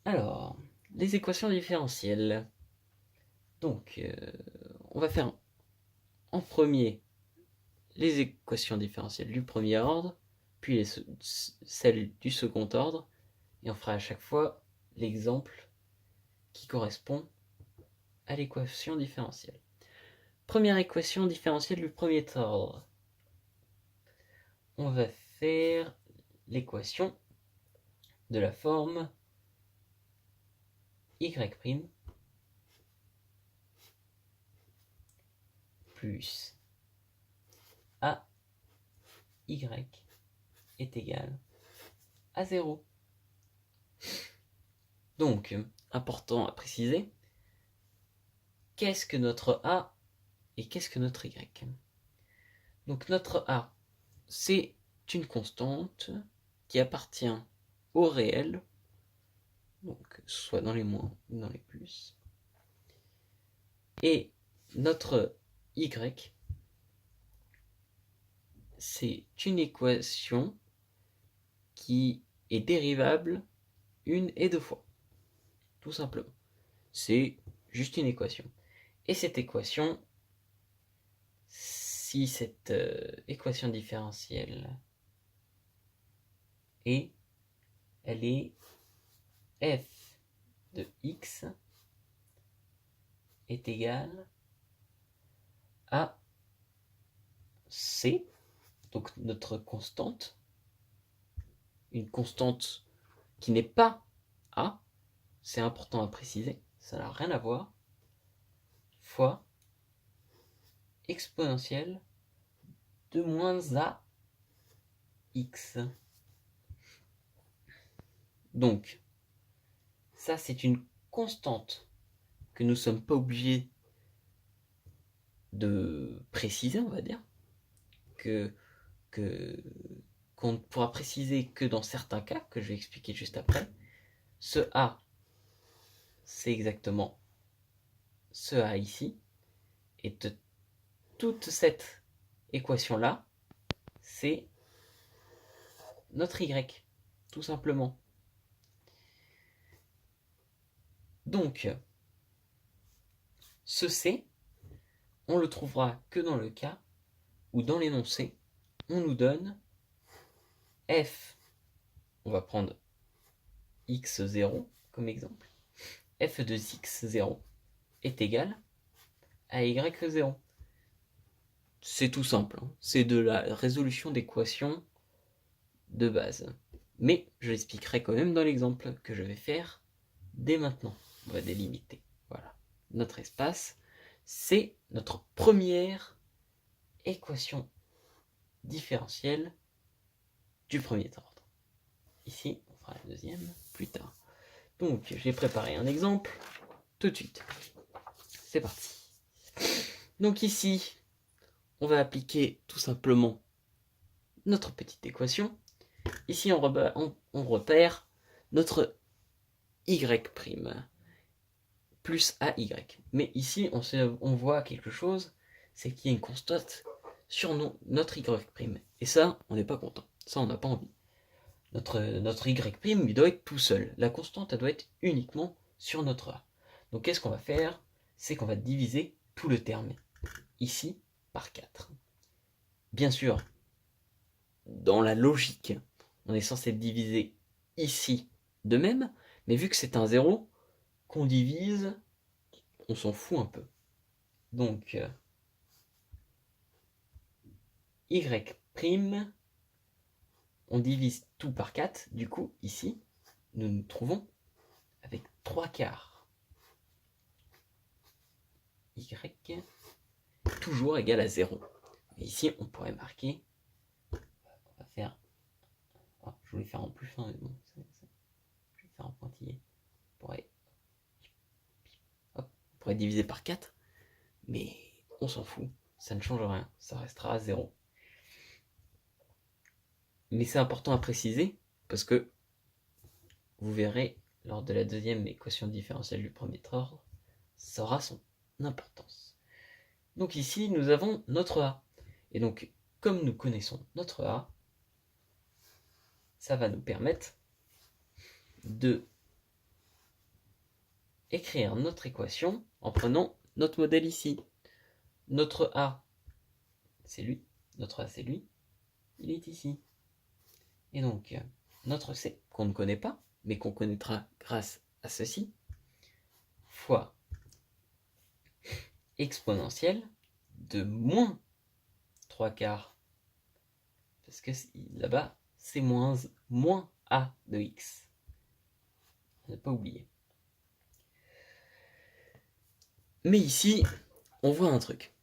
Alors, les équations différentielles. Donc, on va faire en premier les équations différentielles du premier ordre, puis celles du second ordre, et on fera à chaque fois l'exemple qui correspond à l'équation différentielle. Première équation différentielle du premier ordre. On va faire l'équation de la forme y' plus ay est égal à 0. Donc, important à préciser, qu'est-ce que notre a et qu'est-ce que notre y? Donc notre a, c'est une constante qui appartient au réel, donc soit dans les moins ou dans les plus. Et notre y, c'est une équation qui est dérivable une et deux fois, tout simplement. C'est juste une équation. Et cette équation, si cette équation différentielle elle est f de x est égal à c, donc notre constante, une constante qui n'est pas a, c'est important à préciser, ça n'a rien à voir, fois exponentielle de moins a x. Donc, ça c'est une constante que nous ne sommes pas obligés de préciser, on va dire, qu'on ne pourra préciser que dans certains cas, que je vais expliquer juste après. Ce a, c'est exactement ce a ici, et toute cette équation-là, c'est notre y, tout simplement. Donc, ce c, on le trouvera que dans le cas où dans l'énoncé, on nous donne f, on va prendre x0 comme exemple, f de x0 est égal à y0. C'est tout simple, hein. C'est de la résolution d'équations de base. Mais je l'expliquerai quand même dans l'exemple que je vais faire dès maintenant. On va délimiter. Voilà. Notre espace, c'est notre première équation différentielle du premier ordre. Ici, on fera la deuxième plus tard. Donc, j'ai préparé un exemple tout de suite. C'est parti. Donc ici, on va appliquer tout simplement notre petite équation. Ici, on repère notre y' plus AY. Mais ici, on voit quelque chose, c'est qu'il y a une constante sur notre Y'. Et ça, on n'est pas content. Ça, on n'a pas envie. Notre Y', il doit être tout seul. La constante, elle doit être uniquement sur notre A. Donc, qu'est-ce qu'on va faire? C'est qu'on va diviser tout le terme, ici, par 4. Bien sûr, dans la logique, on est censé diviser ici de même, mais vu que c'est un 0, qu'on divise, on s'en fout un peu. Donc, y', on divise tout par 4, du coup, ici, nous nous trouvons avec 3 quarts. Y toujours égal à 0. Et ici, on pourrait marquer, on va faire, oh, je voulais faire en plus fin, mais bon, je vais faire en pointillé. On pourrait diviser par 4, mais on s'en fout, ça ne change rien, ça restera à 0. Mais c'est important à préciser, parce que vous verrez, lors de la deuxième équation différentielle du premier ordre, ça aura son importance. Donc ici, nous avons notre A. Et donc, comme nous connaissons notre A, ça va nous permettre de écrire notre équation en prenant notre modèle ici. Notre A, c'est lui. Notre A, c'est lui. Il est ici. Et donc, notre C, qu'on ne connaît pas, mais qu'on connaîtra grâce à ceci, fois exponentielle de moins 3 quarts. Parce que là-bas, c'est moins A de x. On n'a pas oublié. Mais ici, on voit un truc.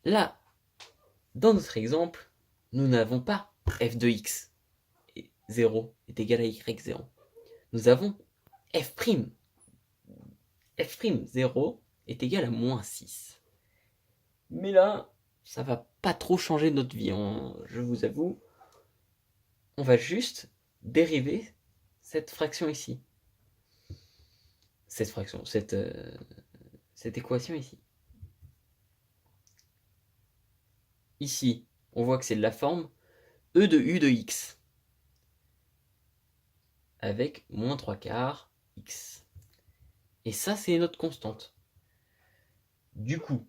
Là, dans notre exemple, nous n'avons pas f de x 0 est égal à y0. Nous avons f'. f'0 est égal à moins 6. Mais là, ça va pas trop changer notre vie, je vous avoue. On va juste dériver cette fraction ici. Cette équation ici. Ici, on voit que c'est de la forme e de u de x avec moins 3 quarts x. Et ça, c'est notre constante. Du coup,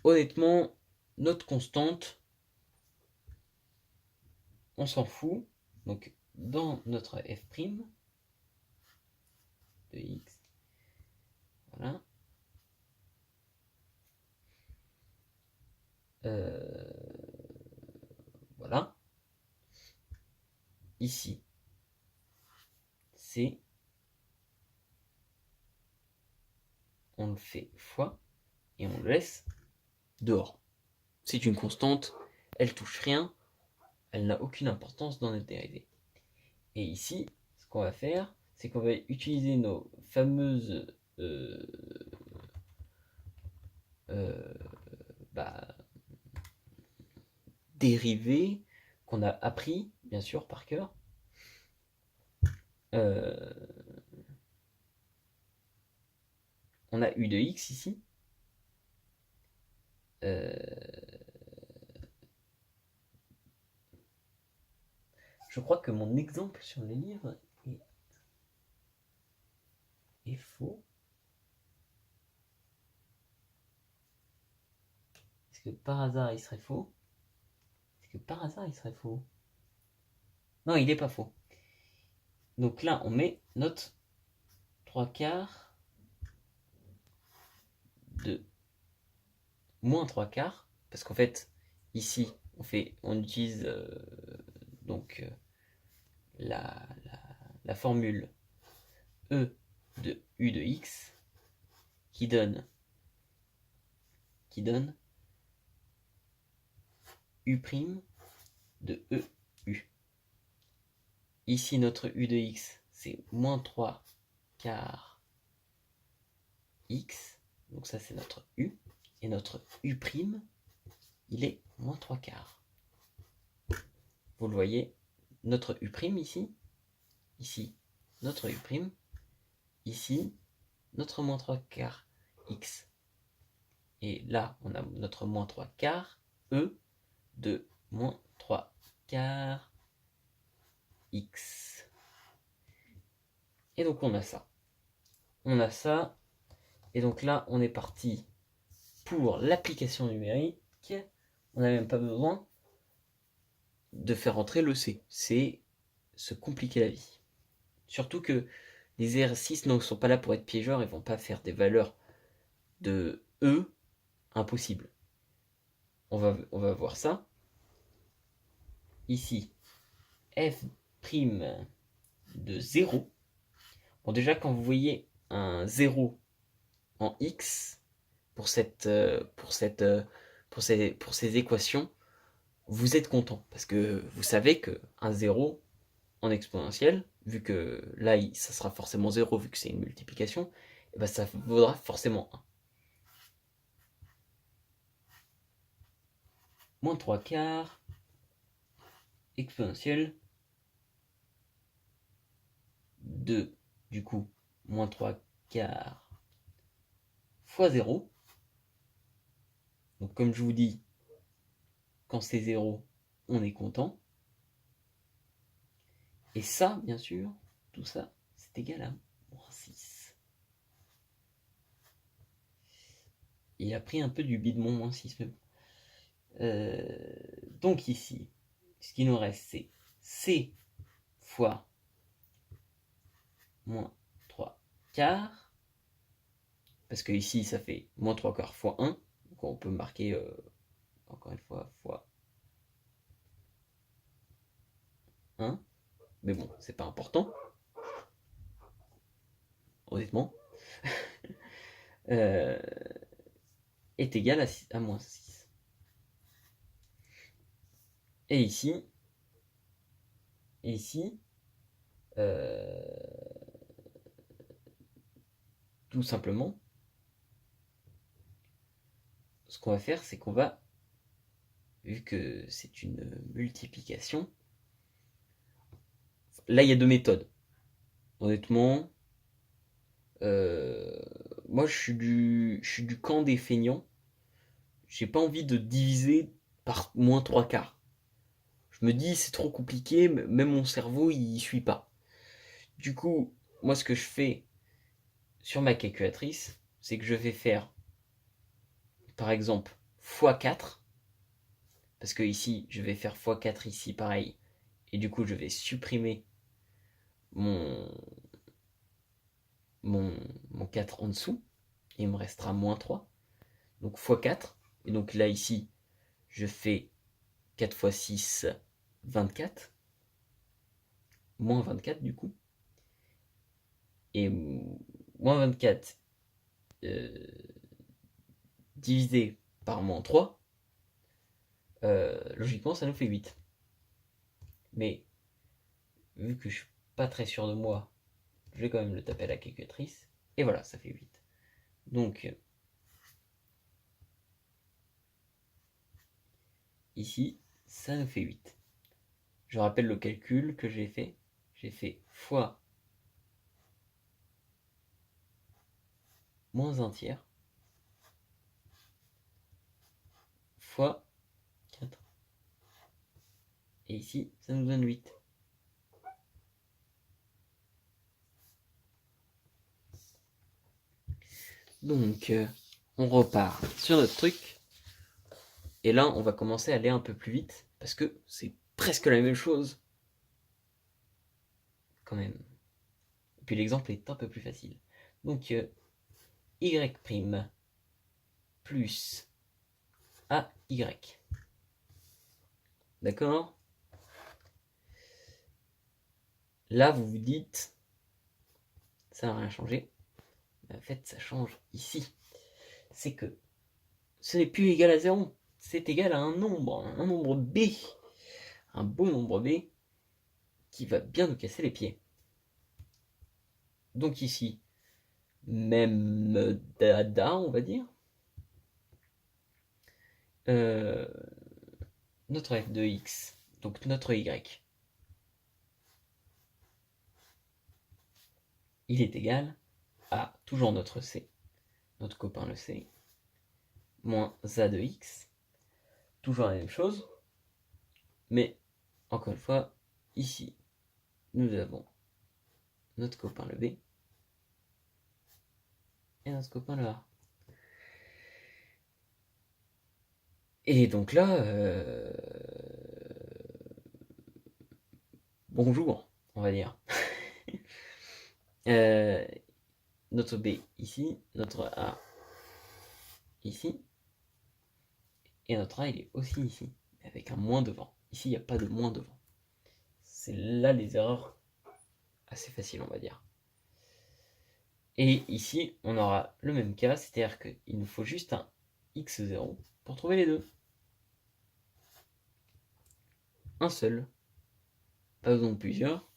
honnêtement, notre constante, on s'en fout. Donc, dans notre f' de x, voilà. Voilà. Ici, c'est, on le fait fois et on le laisse dehors. C'est une constante, elle touche rien, elle n'a aucune importance dans notre dérivée. Et ici, ce qu'on va faire, c'est qu'on va utiliser nos fameuses dérivées qu'on a appris, bien sûr, par cœur. On a u de x ici. Je crois que mon exemple sur les livres est faux. Est-ce que par hasard il serait faux? Est-ce que par hasard il serait faux? Non, il n'est pas faux. Donc là, on met notre 3 quarts de moins 3 quarts. Parce qu'en fait, ici, on utilise donc la formule e de u de x qui donne u' de EU. Ici, notre u de x, c'est moins 3 quarts x. Donc ça, c'est notre u. Et notre u', il est moins 3 quarts. Vous le voyez, notre u' ici, notre u', ici, notre moins 3 quarts x. Et là, on a notre moins 3 quarts e de moins 3 quarts x. Et donc on a ça. On a ça. Et donc là, on est parti pour l'application numérique. On n'a même pas besoin de faire entrer le C. C'est se compliquer la vie. Surtout que les exercices ne sont pas là pour être piégeurs et ne vont pas faire des valeurs de E impossibles. On va voir ça. Ici, f' de 0. Bon, déjà, quand vous voyez un 0 en x pour ces équations, vous êtes content parce que vous savez qu'un 0 en exponentielle, vu que là, ça sera forcément 0 vu que c'est une multiplication, et ben ça vaudra forcément 1. Moins 3 quarts exponentielle de, du coup, moins 3 quarts fois 0. Donc comme je vous dis, quand c'est 0, on est content. Et ça, bien sûr, tout ça, c'est égal à moins 6. il a pris un peu du bide mon moins 6, mais bon. Donc ici, ce qui nous reste, c'est C fois moins 3 quarts. Parce que ici, ça fait moins 3 quarts fois 1. Donc on peut marquer, encore une fois, fois 1. Mais bon, c'est pas important. Honnêtement. Est égal à moins 6. Et ici, tout simplement, ce qu'on va faire, c'est qu'on va, vu que c'est une multiplication, là il y a deux méthodes. Honnêtement, moi je suis du camp des feignants. J'ai pas envie de diviser par moins 3 quarts. Je me dis c'est trop compliqué, même mon cerveau il suit pas. Du coup, moi ce que je fais sur ma calculatrice, c'est que je vais faire par exemple x4, parce que ici je vais faire x4 ici pareil, et du coup je vais supprimer mon, mon 4 en dessous, et il me restera moins 3, donc x4, et donc là ici je fais 4 x 6, 24, moins 24 du coup, et moins 24 divisé par moins 3, logiquement ça nous fait 8. Mais vu que je suis pas très sûr de moi, je vais quand même le taper à la calculatrice. Et voilà, ça fait 8. Donc, ici, ça nous fait 8. Je rappelle le calcul que j'ai fait. J'ai fait fois moins 1 tiers fois 4. Et ici, ça nous donne 8. Donc, on repart sur notre truc. Et là, on va commencer à aller un peu plus vite, parce que c'est presque la même chose. Quand même. Et puis l'exemple est un peu plus facile. Donc, y' plus AY. D'accord? Là, vous vous dites, ça n'a rien changé. Mais en fait, ça change ici. C'est que ce n'est plus égal à 0. C'est égal à un nombre B. Un beau nombre B qui va bien nous casser les pieds. Donc ici, même dada, on va dire. Notre f de x, donc notre y, il est égal à toujours notre c, notre copain le c, moins a de x, toujours la même chose, mais encore une fois, ici, nous avons notre copain le b et notre copain le a. Et donc là, bonjour, on va dire. Notre B ici, notre A ici, et notre A il est aussi ici, avec un moins devant. Ici il n'y a pas de moins devant. C'est là les erreurs assez faciles, on va dire. Et ici on aura le même cas, c'est-à-dire qu'il nous faut juste un x0 pour trouver les deux. Un seul, pas besoin de plusieurs.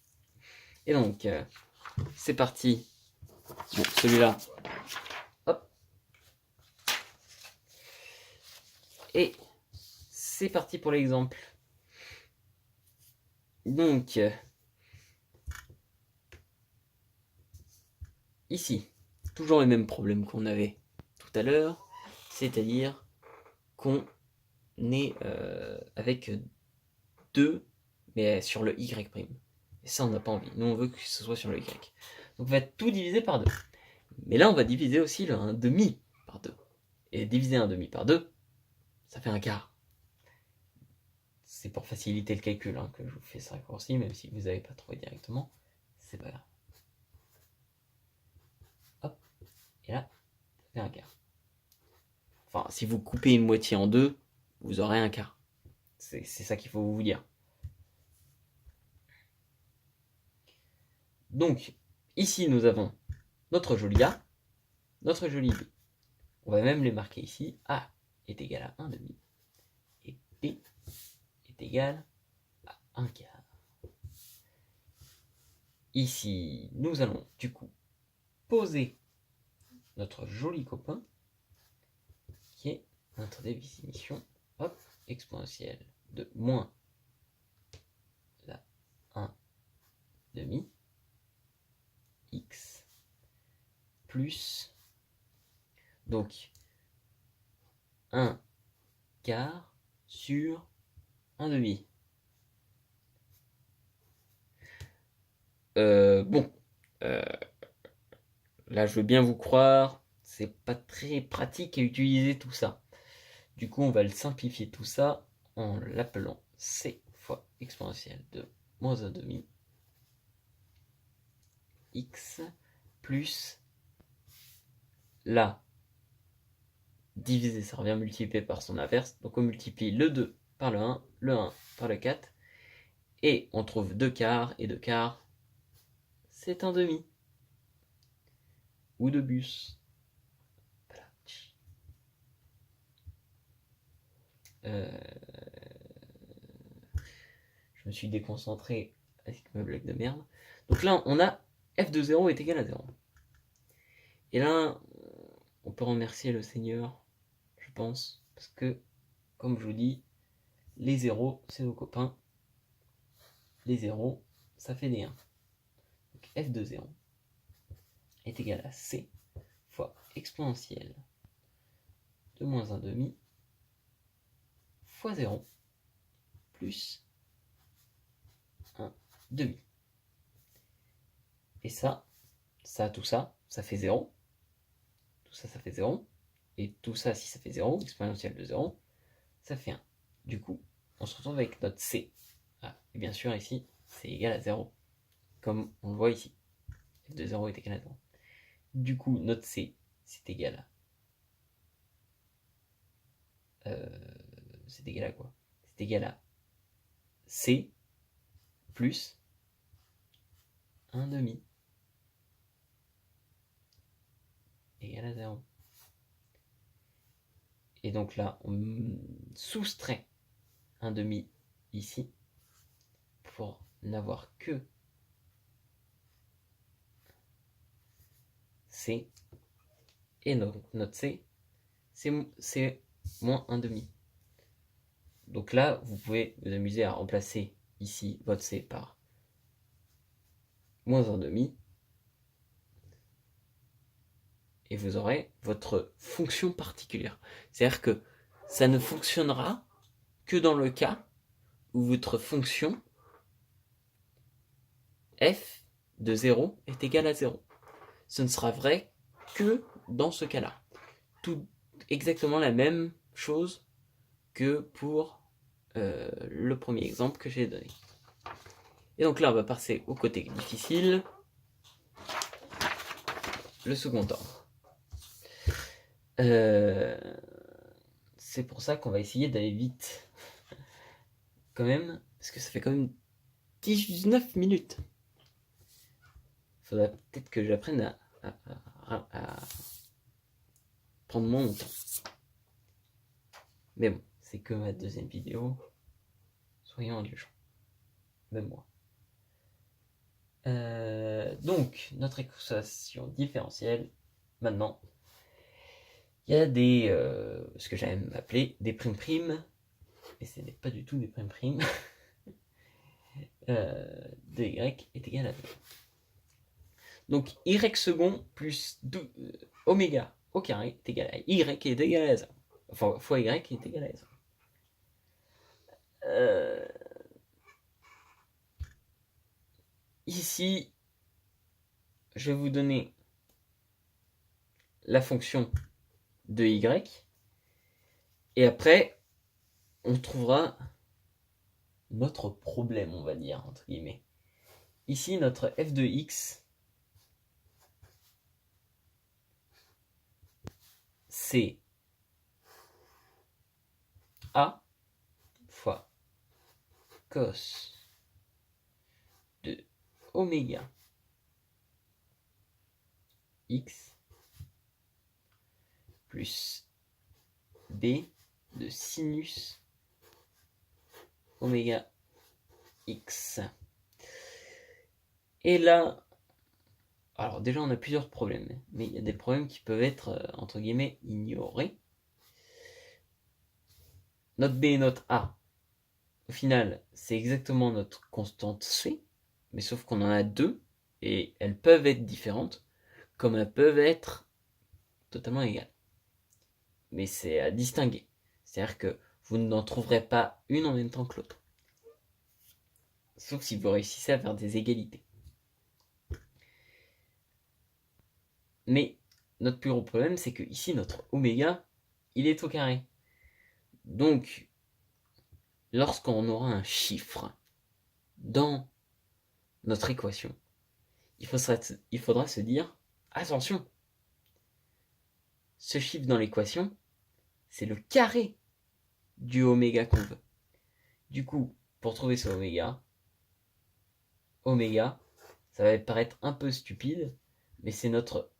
Et donc, c'est parti. Bon, celui-là, hop. Et c'est parti pour l'exemple. Donc, ici, toujours les mêmes problèmes qu'on avait tout à l'heure, c'est-à-dire qu'on est avec 2, mais sur le y'. Et ça, on n'a pas envie. Nous, on veut que ce soit sur le y. Donc, on va tout diviser par 2. Mais là, on va diviser aussi le 1,5 par 2. Et diviser 1/2 par 2, ça fait un quart. C'est pour faciliter le calcul hein, que je vous fais ce raccourci, même si vous n'avez pas trouvé directement, c'est pas grave. Hop, et là, ça fait un quart. Enfin, si vous coupez une moitié en deux, vous aurez un quart. C'est ça qu'il faut vous dire. Donc, ici, nous avons notre joli A, notre joli B. On va même les marquer ici. A est égal à 1/2 et B est égal à 1 quart. Ici, nous allons du coup poser notre joli copain qui est notre définition exponentielle de moins la 1/2 x plus donc 1 quart sur 1/2. Bon, là je veux bien vous croire, c'est pas très pratique à utiliser tout ça. Du coup, on va le simplifier tout ça en l'appelant c fois exponentielle de moins 1/2 x plus là, divisé, ça revient multiplier par son inverse. Donc on multiplie le 2 par le 1 par le 4, et on trouve 2 quarts, et 2 quarts, c'est 1/2. Ou de bus. Voilà. Je me suis déconcentré avec ma blague de merde. Donc là, on a f de 0 est égal à 0. Et là, on peut remercier le Seigneur, je pense, parce que, comme je vous dis, les zéros, c'est nos copains. Les zéros, ça fait des 1. Donc f de 0 est égal à c fois exponentielle de moins 1/2 fois 0 plus 1/2. Et ça, tout ça, ça fait 0. Tout ça, ça fait 0. Et tout ça, si ça fait 0, exponentielle de 0, ça fait 1. Du coup, on se retrouve avec notre c. Ah, et bien sûr, ici, c'est égal à 0. Comme on le voit ici. f de 0 est égal à 0. Du coup, notre c, c'est égal à... c'est égal à quoi? C'est égal à c plus 1/2 égal à 0. Et donc là, on soustrait 1/2 ici pour n'avoir que c. Et notre c, c'est moins 1/2. Donc là, vous pouvez vous amuser à remplacer ici votre c par moins 1/2. Et vous aurez votre fonction particulière. C'est-à-dire que ça ne fonctionnera que dans le cas où votre fonction f de 0 est égal à 0. Ce ne sera vrai que dans ce cas-là. Tout exactement la même chose que pour le premier exemple que j'ai donné. Et donc là, on va passer au côté difficile, le second ordre. C'est pour ça qu'on va essayer d'aller vite. Quand même, parce que ça fait quand même 19 minutes. Faudrait peut-être que j'apprenne à prendre mon temps. Mais bon, c'est que ma deuxième vidéo. Soyons indulgents. Même moi. Donc, notre équation différentielle, maintenant, il y a des, ce que j'aime appeler des primes-primes, mais ce n'est pas du tout des primes-primes, de y est égal à 0. Donc, y second plus oméga au carré est égal à y est égal à 0. Enfin, fois y est égal à 0. Ici, je vais vous donner la fonction de y Et après, on trouvera notre problème, on va dire, entre guillemets. Ici, notre f de x, c'est a fois cos de oméga x plus b de sinus oméga x. Et là, alors déjà on a plusieurs problèmes, mais il y a des problèmes qui peuvent être, entre guillemets, ignorés. Notre b et notre a, au final, c'est exactement notre constante c, mais sauf qu'on en a deux, et elles peuvent être différentes, comme elles peuvent être totalement égales. Mais c'est à distinguer. C'est-à-dire que vous n'en trouverez pas une en même temps que l'autre. Sauf si vous réussissez à faire des égalités. Mais notre plus gros problème, c'est que ici, notre oméga, il est au carré. Donc, lorsqu'on aura un chiffre dans notre équation, il faudra se dire, attention, ce chiffre dans l'équation, c'est le carré du oméga qu'on veut. Du coup, pour trouver ce oméga, ça va paraître un peu stupide, mais c'est notre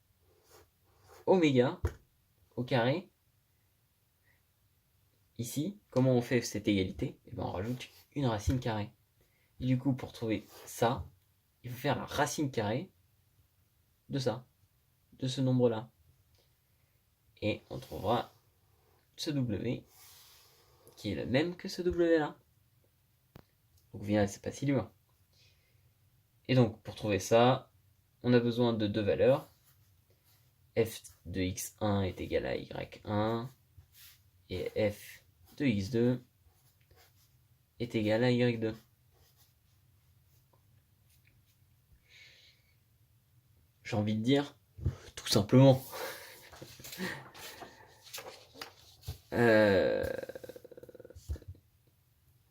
oméga au carré. Ici, comment on fait cette égalité? Et ben on rajoute une racine carrée. Et du coup, pour trouver ça, il faut faire la racine carrée de ça, de ce nombre-là. Et on trouvera ce W qui est le même que ce W-là. Donc au final, c'est pas si loin. Et donc, pour trouver ça, on a besoin de deux valeurs. F de x1 est égal à y1 et f de x2 est égal à y2. J'ai envie de dire, tout simplement.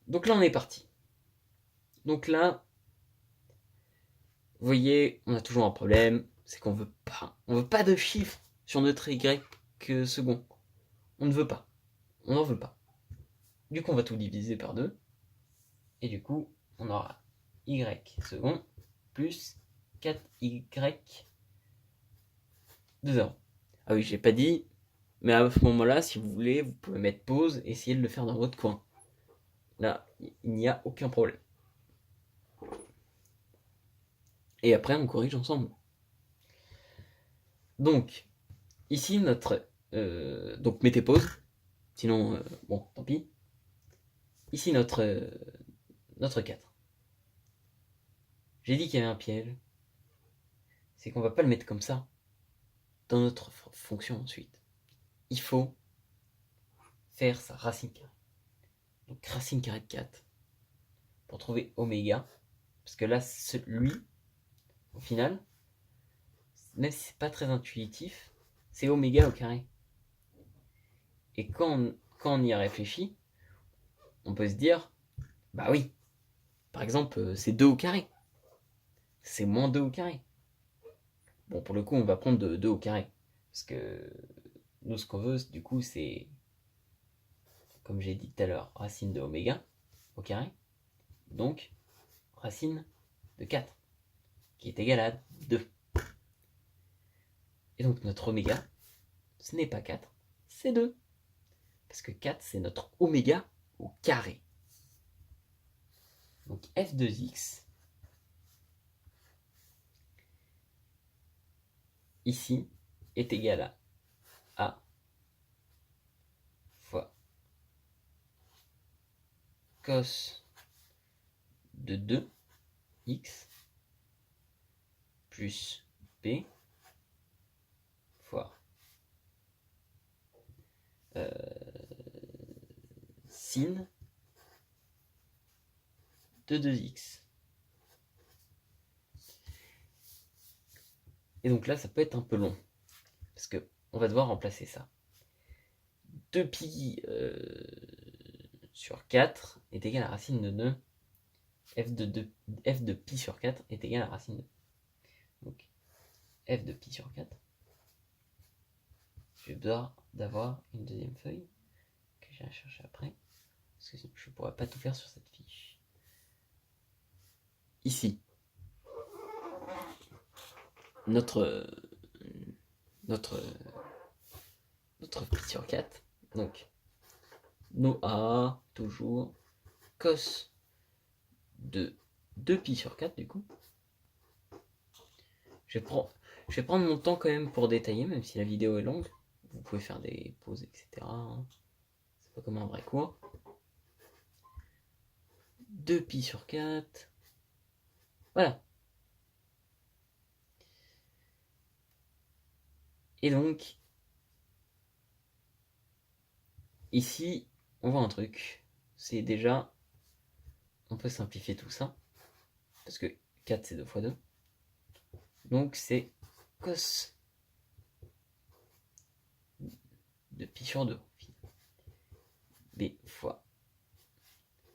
Donc là, on est parti. Donc là, vous voyez, on a toujours un problème, c'est qu'on veut pas de chiffres sur notre y second. On ne veut pas. On n'en veut pas. Du coup, on va tout diviser par 2. Et du coup, on aura y second plus 4y de 0. Ah oui, j'ai pas dit, mais à ce moment-là, si vous voulez, vous pouvez mettre pause et essayer de le faire dans votre coin. Là, il n'y a aucun problème. Et après, on corrige ensemble. Donc, ici, notre... donc, mettez pause. Sinon, bon, tant pis. Ici, notre 4. J'ai dit qu'il y avait un piège. C'est qu'on va pas le mettre comme ça dans notre fonction ensuite. Il faut faire sa racine carrée. Donc, racine carrée de 4 pour trouver oméga. Parce que là, lui, au final, même si c'est pas très intuitif, c'est oméga au carré. Et quand on y a réfléchi, on peut se dire, bah oui, par exemple, c'est 2 au carré. C'est moins 2 au carré. Bon, pour le coup, on va prendre 2 au carré. Parce que nous, ce qu'on veut, du coup, c'est, comme j'ai dit tout à l'heure, racine de oméga au carré. Donc, racine de 4, qui est égale à 2. Et donc, notre oméga, ce n'est pas 4, c'est 2. Parce que 4, c'est notre oméga au carré. Donc, f de x, ici, est égal à a fois cos de 2x plus b fois sin de 2x. Et donc là, ça peut être un peu long, parce que on va devoir remplacer ça. 2pi sur 4 est égal à racine de 2. F de pi sur 4 est égal à racine de 2. Donc, f de pi sur 4. J'ai besoin d'avoir une deuxième feuille que j'ai à chercher après. Parce que je ne pourrais pas tout faire sur cette fiche. Ici, notre pi sur 4. Donc, nos A, toujours, cos de 2pi sur 4, du coup. Je vais prendre mon temps quand même pour détailler, même si la vidéo est longue. Vous pouvez faire des pauses, etc. C'est pas comme un vrai cours. 2pi sur 4. Voilà. Et donc, ici, on voit un truc. C'est déjà, on peut simplifier tout ça. Parce que 4, c'est 2 fois 2. Donc, c'est cos de pi sur 2. B fois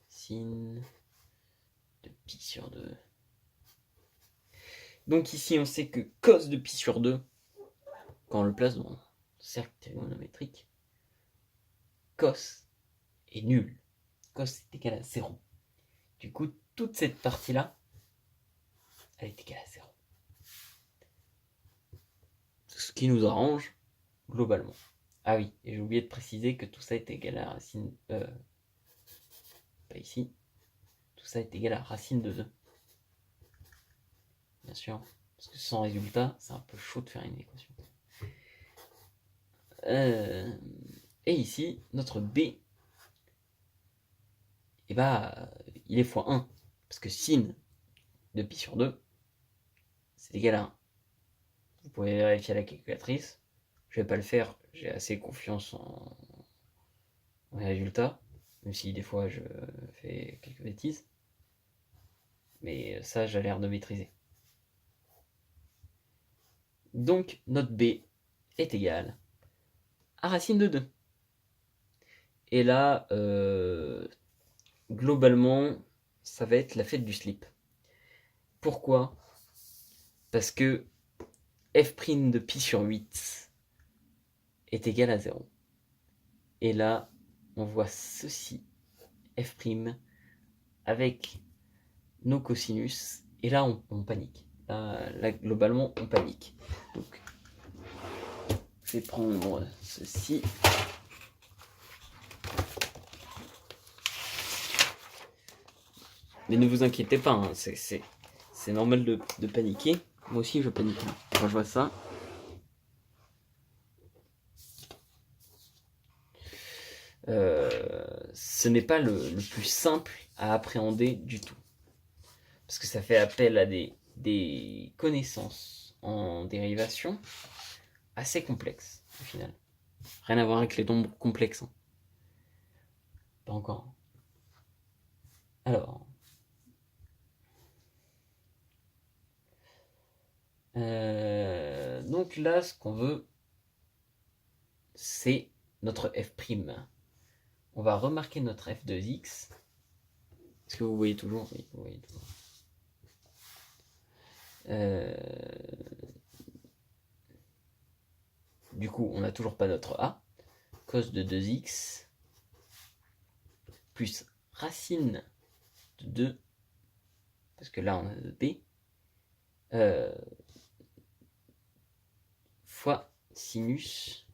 sin de pi sur 2. Donc ici, on sait que cos de pi sur 2, quand on le place dans un cercle trigonométrique, cos est nul. Cos est égal à 0. Du coup, toute cette partie-là, elle est égale à 0. Ce qui nous arrange globalement. Ah oui, et j'ai oublié de préciser que tout ça est égal à racine... pas ici. Tout ça est égal à racine de 2. Bien sûr, parce que sans résultat, c'est un peu chaud de faire une équation. Et ici, notre B, et bah, il est fois 1. Parce que sin de pi sur 2, c'est égal à 1. Vous pouvez vérifier à la calculatrice. Je vais pas le faire, j'ai assez confiance en mes résultats, même si des fois je fais quelques bêtises. Mais ça, j'ai l'air de maîtriser. Donc, notre B est égal à racine de 2. Et là, globalement, ça va être la fête du slip. Pourquoi ? Parce que f' de pi sur 8 est égal à 0. Et là, on voit ceci, f' avec nos cosinus. Et là, on panique. Là, globalement, on panique. Donc, je vais prendre ceci. Mais ne vous inquiétez pas, hein, c'est normal de paniquer. Moi aussi, je panique quand je vois ça. Ce n'est pas le plus simple à appréhender du tout. Parce que ça fait appel à des connaissances en dérivation assez complexes, au final. Rien à voir avec les nombres complexes. Hein. Pas encore. Alors. Donc là, ce qu'on veut, c'est notre f'. On va remarquer notre f de x. Est-ce que vous voyez toujours ? Oui, vous voyez toujours. Du coup, on n'a toujours pas notre a. Cos de 2x plus racine de 2, parce que là on a de b, fois sinus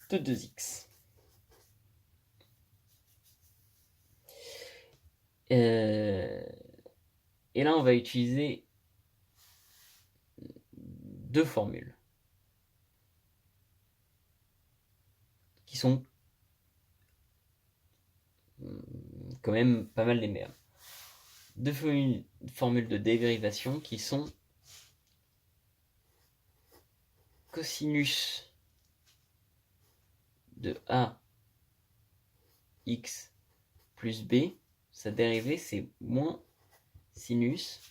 de 2x. Et là on va utiliser deux formules qui sont quand même pas mal les meilleures. Deux formules de dérivation qui sont cosinus de a x plus b, sa dérivée c'est moins sinus,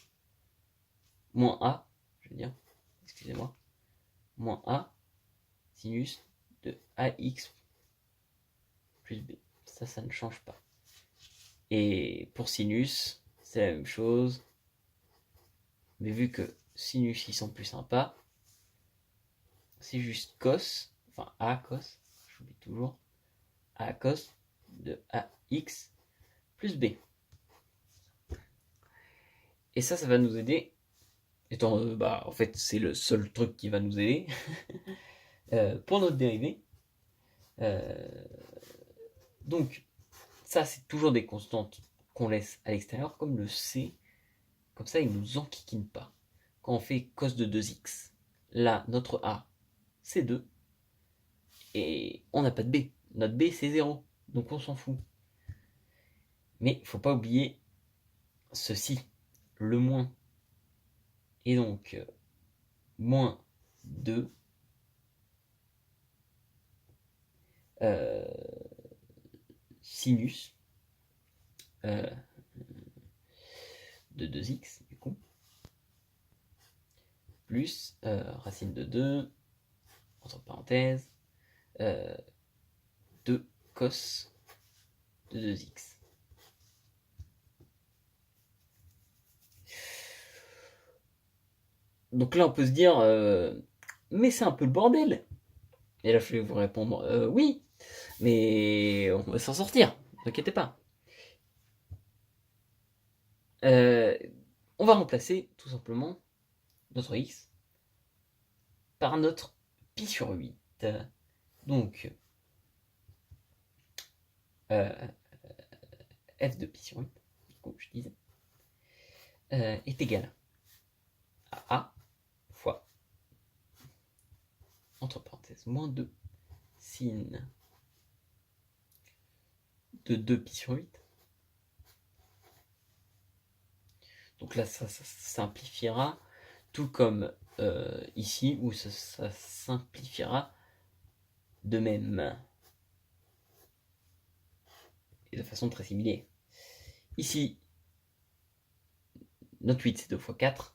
moins a, je veux dire, excusez-moi, moins a sinus de ax plus b. Ça ne change pas. Et pour sinus, c'est la même chose. Mais vu que sinus, ils sont plus sympas, c'est juste cos, enfin a cos, j'oublie toujours, a cos de ax plus b. Et ça va nous aider, étant, en fait, c'est le seul truc qui va nous aider pour notre dérivée. Donc, ça, c'est toujours des constantes qu'on laisse à l'extérieur, comme le c. Comme ça, il ne nous enquiquine pas. Quand on fait cos de 2x, là, notre a, c'est 2. Et on n'a pas de b. Notre b, c'est 0. Donc, on s'en fout. Mais il ne faut pas oublier ceci, le moins. Et donc, moins 2 sinus de 2x, du coup, plus racine de 2, entre parenthèses, 2 cos de 2x. Donc là, on peut se dire, mais c'est un peu le bordel. Et là, je vais vous répondre, oui, mais on va s'en sortir, ne vous inquiétez pas. On va remplacer tout simplement notre x par notre pi sur 8. Donc, f de pi sur 8, comme je disais, est égal à a fois, entre parenthèses, moins 2 sin de 2 pi sur 8. Donc là, ça simplifiera, tout comme ici, où ça simplifiera de même. Et de façon très similaire. Ici, notre 8, c'est 2 fois 4.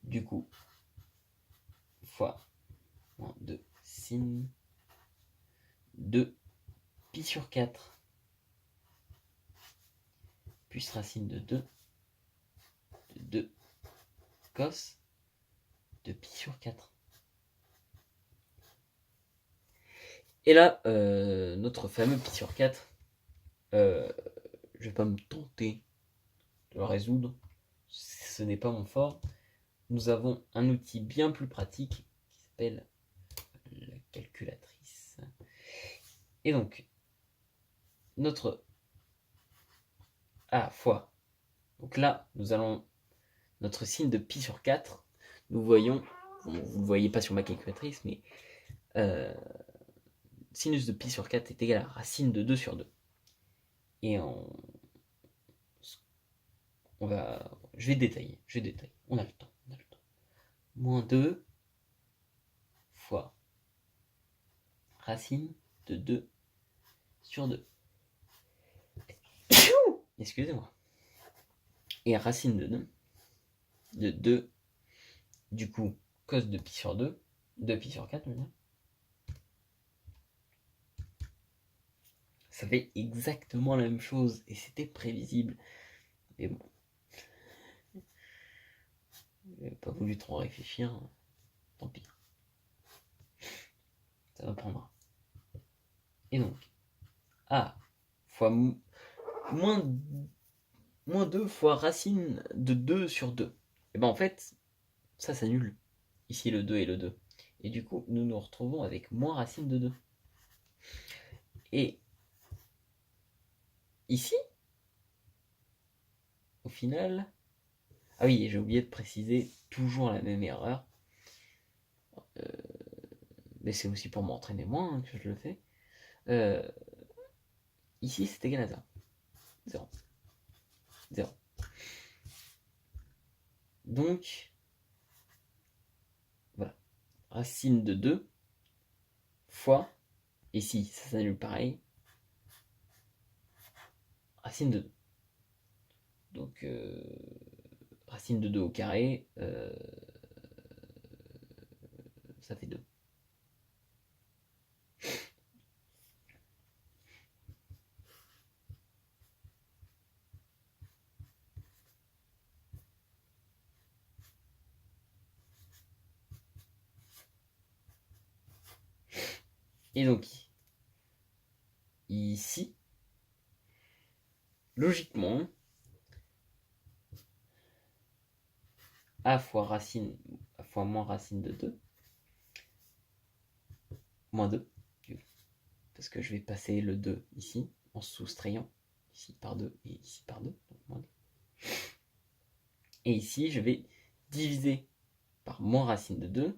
Du coup, fois moins 2 sin 2 pi sur 4 plus racine de 2 cos de pi sur 4. Et là, notre fameux pi sur 4, je vais pas me tenter de le résoudre, ce n'est pas mon fort. Nous avons un outil bien plus pratique qui s'appelle la calculatrice. Et donc, notre A fois, donc là, nous allons, notre signe de pi sur 4, nous voyons, vous ne le voyez pas sur ma calculatrice, mais sinus de pi sur 4 est égal à racine de 2 sur 2. Et je vais détailler, on a le temps. Moins 2 fois racine de 2 sur 2. Excusez-moi. Et racine de 2, du coup, cos de pi sur 2, 2 pi sur 4, maintenant. Ça fait exactement la même chose, et c'était prévisible. Mais bon. J'ai pas voulu trop réfléchir, tant pis. Ça va prendre. Et donc, A fois moins 2 fois racine de 2 sur 2. Et ben en fait, ça s'annule. Ici le 2 et le 2. Et du coup, nous nous retrouvons avec moins racine de 2. Et ici, au final... Ah oui, j'ai oublié de préciser, toujours la même erreur. Mais c'est aussi pour m'entraîner moins que je le fais. Ici, c'est égal à 0. 0. Donc, voilà. Racine de 2 fois, ici, ça s'annule pareil, racine de 2. Donc, racine de 2 au carré, ça fait 2. Et donc, ici, logiquement, a fois moins racine de 2, moins 2, parce que je vais passer le 2 ici, en soustrayant ici par 2 et ici par 2, donc moins 2. Et ici, je vais diviser par moins racine de 2,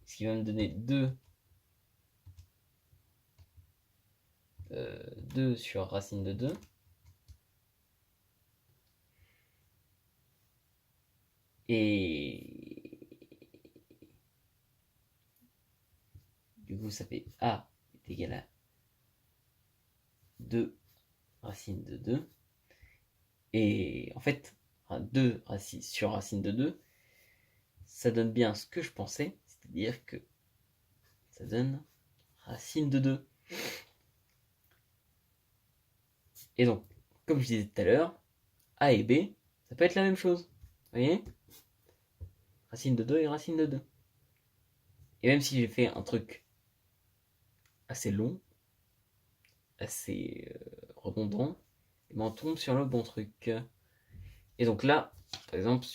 ce qui va me donner 2 sur racine de 2. Et du coup, ça fait A est égal à 2 racine de 2. Et en fait, 2 sur racine de 2, ça donne bien ce que je pensais, c'est-à-dire que ça donne racine de 2. Et donc, comme je disais tout à l'heure, A et B, ça peut être la même chose. Vous voyez? Racine de 2 et racine de 2. Et même si j'ai fait un truc assez long, assez redondant, on tombe sur le bon truc. Et donc là, par exemple,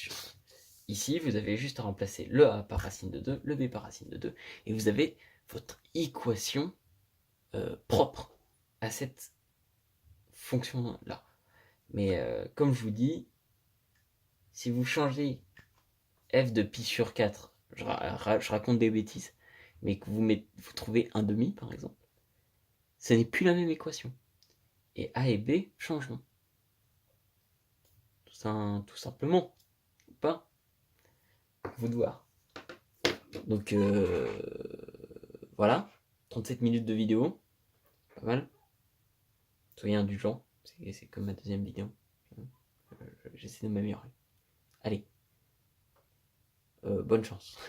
ici, vous avez juste à remplacer le A par racine de 2, le B par racine de 2, et vous avez votre équation propre à cette fonction-là. Mais comme je vous dis, si vous changez f de pi sur 4, je raconte des bêtises, mais que vous trouvez un demi, par exemple, ce n'est plus la même équation. Et A et B changeront. Tout simplement. Ou pas. Vous de voir. Donc voilà. 37 minutes de vidéo. Pas mal. Soyez indulgents. C'est comme ma deuxième vidéo. J'essaie de m'améliorer. Allez. Bonne chance.